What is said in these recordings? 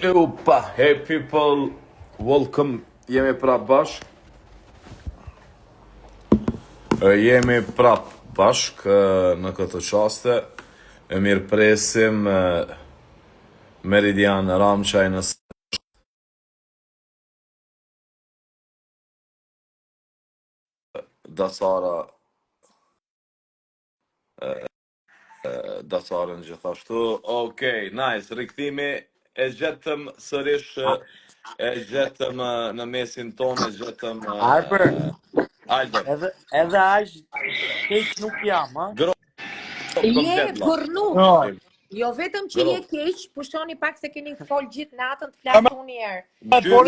Opa, hey people, welcome, jemi prap bashk. Jemi prap bashk në këtë qaste. E mirë presim Meridian Ramçaj në Dasarën gjithashtu. Okej, nice, rikthimi e gjetëm sërish, e gjetëm në mesin tonë, e gjetëm Harper, Aldo. edhe aq keq nuk jam, ha? Kom Je deadline. bërnu. Jo vetëm që je Bro. keq, pushoni pak se keni fol gjithë natën të flasë unë njerë. Jo,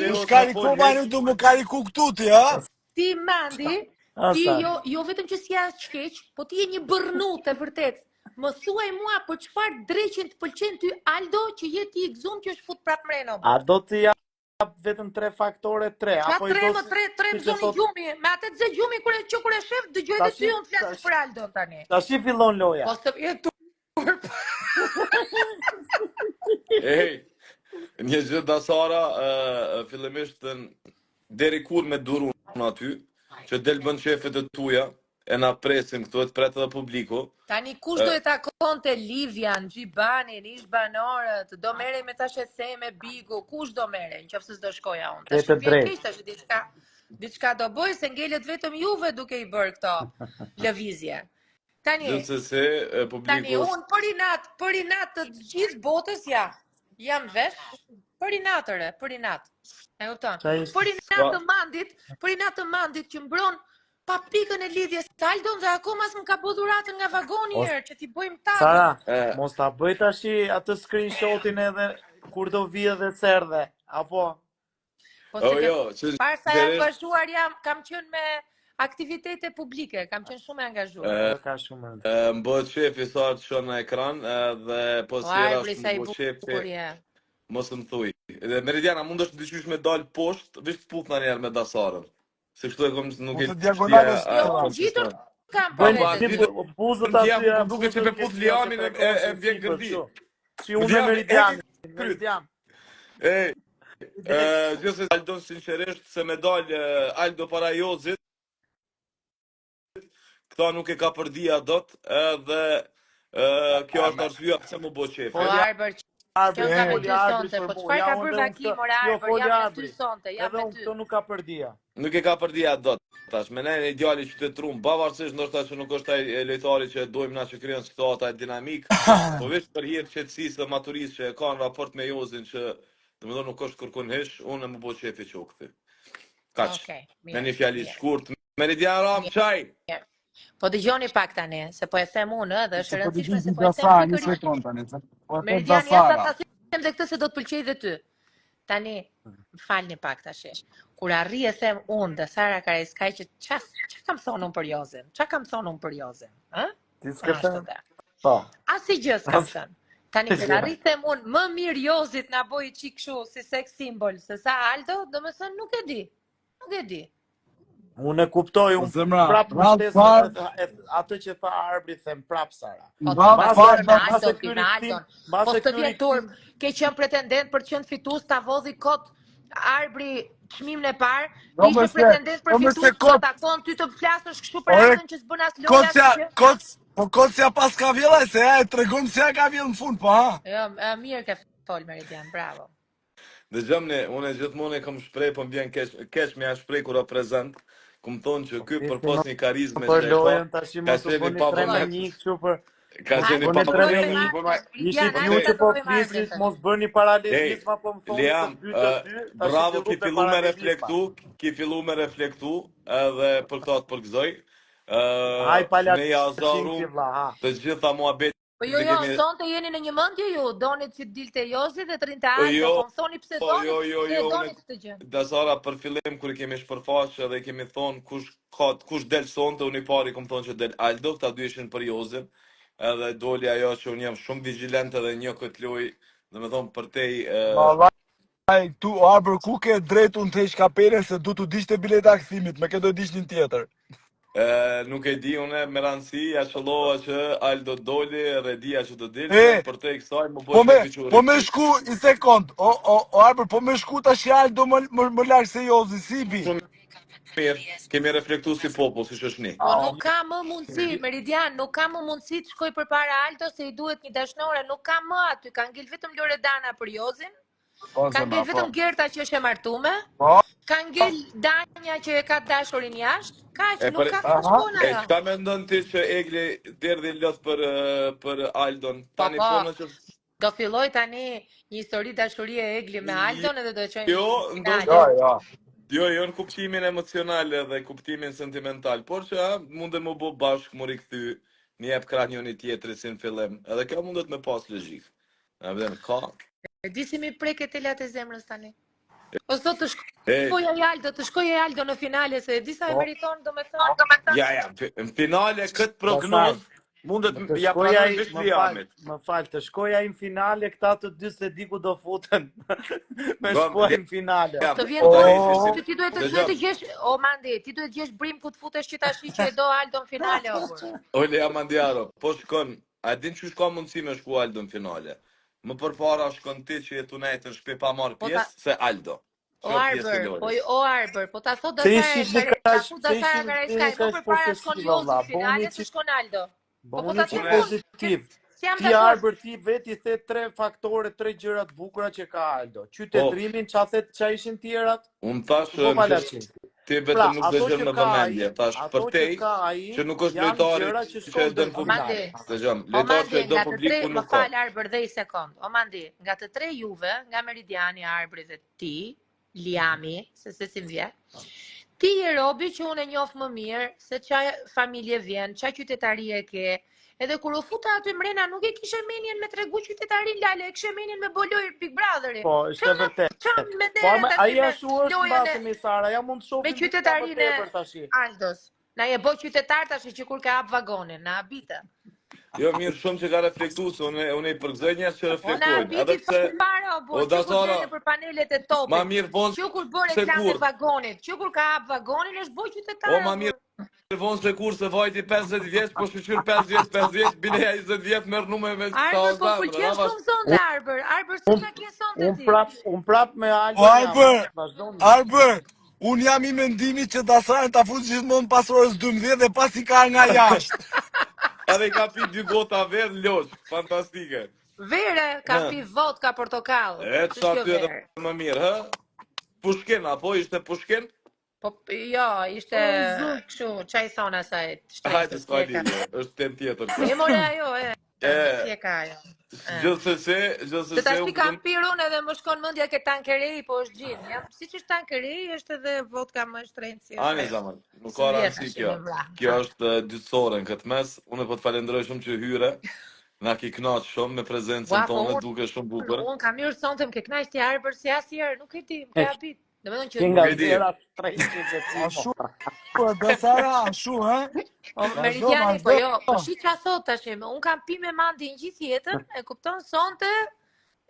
Ku shkarikova nuk du më kariku këtu ti, ha? Ti mandi, ti jo vetëm që si as keq, po ti je një bërnut e vërtet. Më thuaj mua për çfarë dreqin të pëlqen ty Aldo që je ti i gëzum që është fut prap mreno. A do të jap vetëm 3 faktore 3, apo i do tre më zoni gjumi, me atë të gjumi kur e shef dëgjoj edhe ty unë flas për Aldon tani. Tash i fillon loja. Po të je tu. Ej, një gjë dasara, fillimisht deri kur me durun aty, që del bën shefet e tuja, e na presim këtu, e të pretë dhe publiku. Tani kush do e takonte Livian, Gjibanin, ish banorët, do merrej me tash e theme Bigu, kush do merrej, nëse s'do shkoja unë. Tash vjen keq tash diçka do bëj se ngelet vetëm juve duke i bërë këto lëvizje. Tani unë për inat të gjithë botës jam vesh, për inatëre, për inat. E kupton? Për inat të mandit që mbron pa pikën e lidhjes Aldon dhe akoma s'm ka bë dhuratën nga vagoni që t'i bëjmë tagë. Sara, mos ta bëj tash atë screenshotin edhe kur do vi edhe serdhe, apo? Po se para sa jam vazhduar kam qenë me aktivitete publike, kam qenë shumë e angazhuar. Më bëhet shefi sa të shoh në ekran dhe po si rast më bëhet shefi. Mos më thuj. Dhe Meridiana mundesh të dëgjosh me dal poshtë, veç të put në njerë me dasarën. Se kështu e kom nuk e gjitur kam buzët aty duke që pe put liamin e vjen gërdi. Si unë me Meridian. Ej, gjithse Aldo sinqerisht se me dal Aldo para Jozit, këta nuk e ka përdia dot, edhe kjo është arsyeja pse më bë qefi. Po Arber, kjo ka me ty sonte, po çfarë ka bërë Vaki more Arber, jam me ty sonte, jam me ty. Këto nuk ka përdia. Nuk e ka përdia dot. Tash me ne ideali qytetrum, pavarësisht ndoshta që nuk është ai lojtari që dojmë na që krijon situata dinamik, po vetëm për hir të qetësisë dhe maturisë që ka në raport me Jozin që domethënë nuk është kërkon hesh, unë më bëj shefi çokti. Kaç. Me një fjalë shkurt, Meridian Ramçaj. Po dëgjoni pak tani, se po e them unë, dhe është e rëndësishme se po e them pikërisht. Meridian jeta ta them dhe këtë se do të pëlqej dhe ty. Tani, falni pak tash. Kur arri e them unë dhe Sara Karajskaj që ç'a kam thonë unë për Jozin? Ç'a kam thonë unë për Jozin? Ë? Ti s'ke thënë? Po. Asgjë s'kam thënë. Tani kur arri them unë më mirë Jozit na bëi çik kështu si sex symbol se sa Aldo, domethënë nuk e di. Nuk e di. Unë e kuptoj, unë prap mbështes atë që tha Arbri, them prap Sara. Po të vjen turp, ke qenë pretendent për të qenë fitues ta vodhi kot Arbri çmimin e parë, ishte pretendent për fitues, ta takon ty të flasësh kështu për aktën që s'bën as loja. Po kocja pas ka vjellaj, se e tregon se ka vjell në fund, po ha? Jo, mirë ke fol Meridian, bravo. Dëgjomni, unë gjithmonë e kam shpreh, po më vjen keq me shpreh kur prezant. Kum thonë që ky përpos një karizme që ka qenë pa vëmendje. Ka qenë pa vëmendje. Ishit ju që po flisit, mos bëni paralelizma, po më thonë të dy të dy. Bravo, ki fillu me reflektu, edhe për këta të përgëzoj. Ne jazaru të gjitha muhabet. Po jo, sonte jeni në një mendje ju, donit që dilte Jozi dhe të rinte Aldo, po më thoni pse donit këtë gjë. Dasara për fillim kur kemi shpërfaqë dhe kemi thonë kush del sonte, unë i pari kom thonë që del Aldo, këta dy ishin për Jozin, edhe doli ajo që unë jam shumë vigjilent edhe një këtë loj, dhe me thonë për tej... Tu, Arbër, ku ke drejt unë të heq kapere se du t'u dishte bileta këthimit, me ke do dish një tjetër. Nuk e di une me rëndësi, ja qëllova që Aldo doli, edhe dia që të dilë, për te i kësaj më po shefi që po me shku, i sekund, o Arbër, po me shku ta shi Aldo më larkë se Jozi, si bi? Mirë, kemi reflektu si popull, si shëshni. Po nuk ka më mundësi, Meridian, nuk ka më mundësi të shkoj përpara Aldo se i duhet një dashnore, nuk ka më aty, ka ngel vetëm Loredana për Jozin, ka ngel vetëm Gerta që është e martume, ka ngel Danja që e ka dashurin jashtë, kaq, nuk ka më shkon ajo. Çka mendon ti që Egli derdhi lot për Aldon? Tani po në që do filloj tani një histori dashurie e Egli me Aldon edhe do e çojmë në finale. Jo, në kuptimin emocional dhe kuptimin sentimental, por që mundem më bo bashkë, më rikthy, një jep krah njëri tjetrit si në fillim, edhe kjo mundet me pas logjik. Na vjen ka. E di si mi preket telat e zemrës tani. O sot të shkoj Aldo në finale se e di sa e meriton, domethënë. Ja, në finale këtë prognoz mundet ja pranoj veç Liamit. Më fal, të shkoja në finale, këta të dy se di ku do futen. Me shkoj në finale. Të vjen dorë që ti duhet të gjesh, o Mandi, ti duhet të gjesh brim ku të futesh që tash që e do Aldo në finale o. O Lea Mandiaro, po shkon, a din që ka mundësi me shku Aldo në finale? Më përpara shkon ti që jetu nejtë në shpi pa marrë pjesë se Aldo. O Arbër, po ta thot Dasara Karajskaj, më përpara shkon Jozi në finale se shkon Aldo. Po ta thot pozitiv. Ti Arbër ti veti the 3 faktore, 3 gjëra të bukura që ka Aldo. Qytetrimin, ç'a ishin tjerat? Unë tash ti vetëm nuk dëgjon në vëmendje, tash për te që nuk është lojtari që e dën publik. Dëgjom, lojtari që e dën publik nuk ka. Më fal Arbër dhe i sekond. O Mandi, nga të 3 juve, nga Meridiani, Arbëri dhe ti, Liami, se si vjen. Ti je Robi që unë e njoh më mirë se qa familje vjen, qa qytetari e ke. Edhe kur u futa aty mrena nuk e kishe menjen me tregu qytetarin Lale, e kishe menjen me boloj Big Brotherin. Po, është vërtet. Po, ai ashtu është mbase me Sara, ja mund të shohim me qytetarin e Aldos. Na je bë qytetar tash që kur ka hap vagonin, na habita. Jo, mirë shumë që ka reflektu, se unë i përgëzoj njerëz që reflektojnë. Edhe pse o Dasara për panelet e topit. Ma mirë vonë që kur bën reklam e vagonit, që kur ka hap vagonin është bë qytetar. O ma mirë vonë se kur se vajti 50 vjeç, po shqyr 50 vjeç, bileja 20 vjeç merr numër me ta. Arbër, po pëlqen shumë sonte Arbër. Arbër s'u ka ke sonte ti. Un prap me Albër. Arbër, un jam i mendimit që Dasara ta futë gjithmonë pas orës 12 dhe pasi ka nga jashtë. Edhe ka pi 2 gota verë loç, fantastike. Vere, ka pi vodka portokall. E sa ty edhe më mirë, hë? Pushkin, apo ishte Pushkin? Po jo, ishte kështu, çaj thon asaj. Hajde s'ka lidhje, është tem tjetër. E more ajo, si e ka ajo. Gjithsesi Se tash kam pirë unë edhe më shkon mendja ke tankerei, po është gjin. Jam siç është tankerei, është edhe vodka më shtrenjtë si. Ani zaman, nuk ka rëndësi kjo. Kjo është dytësore në këtë mes. Unë po të falenderoj shumë që hyre. Na ki kënaq shumë me prezencën tonë, duke shumë bukur. Unë kam mirë sonte më ke kënaq ti Arbër si asnjëherë, nuk e di, më ka habit. Domethënë që nga zera 300 ashtu. Po Dasara ashtu, ha? O Meridiani, po jo, po shi ç'a thot tash, unë kam pi me Mandin gjithë jetën, e kupton sonte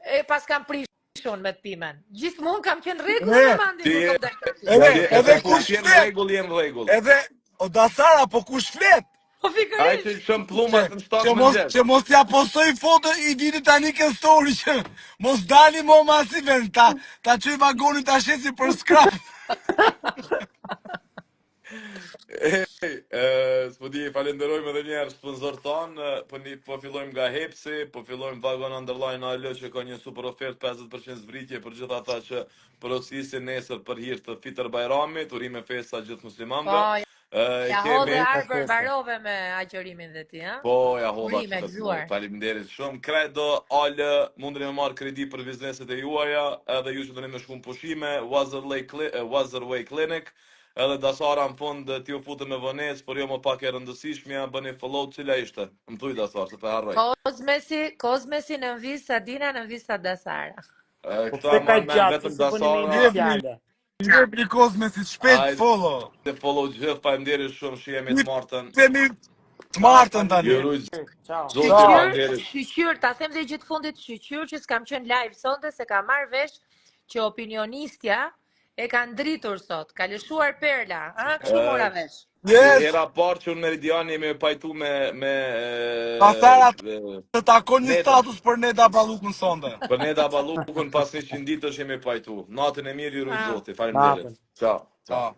e pas kam prishun me të pimen. Gjithmonë kam qenë rregull me Mandin, nuk kam dalë. Edhe kush jam rregull. Edhe o Dasara, po kush flet? Po fikërisht. Ai që shumë pllumat në shtatë mëngjes. Që mos ja postoj foto i ditë tani ke story që mos dali mo masiven ta çoj vagonin ta shesi për scrap. S'po di, falenderojmë edhe njerë sponsor tanë, po fillojmë nga Hepsi, po fillojmë Vagon Underline AL që ka një super ofert 50% zbritje për gjithë ata që porosisin nesër për hir të Fitër Bajramit, urime festa gjithë muslimanëve. Ja hodhe Arbër varove me agjërimin dhe ti, ha? Po, ja hodha shumë, faleminderit shumë. Credo, Ale, mundeni me marrë kredi për bizneset e juaja, edhe ju që doni me shku në pushime, Wazerway Clinic, edhe Dasara në fund ti u futë me vënes, por jo më pak e rëndësishmja, bëni follow cila ishte. Më thuj Dasara, se për harroj. Kozmesi në visa Dina, në visa Dasara. Këta ma me vetëm Dasara. Një blikos me si shpet follow. Dhe follow gjithë, pa mderi shumë që jemi të martën. Themi të martën tani. Shqyqyr, ta them dhe gjithë fundit shqyqyr që s'kam qenë live sonde se ka marrë vesh që opinionistja E ka ndritur sot, ka lëshuar perla, a? Kështu mora vesh. Hera parë që unë Meridiani me pajtu me Pasara të takon një status për Neda Ballukun sonde. Për Neda Ballukun pas 100 ditësh jemi pajtu. Natën e mirë, ju rujt zoti. Faleminderit. Ciao. Ciao.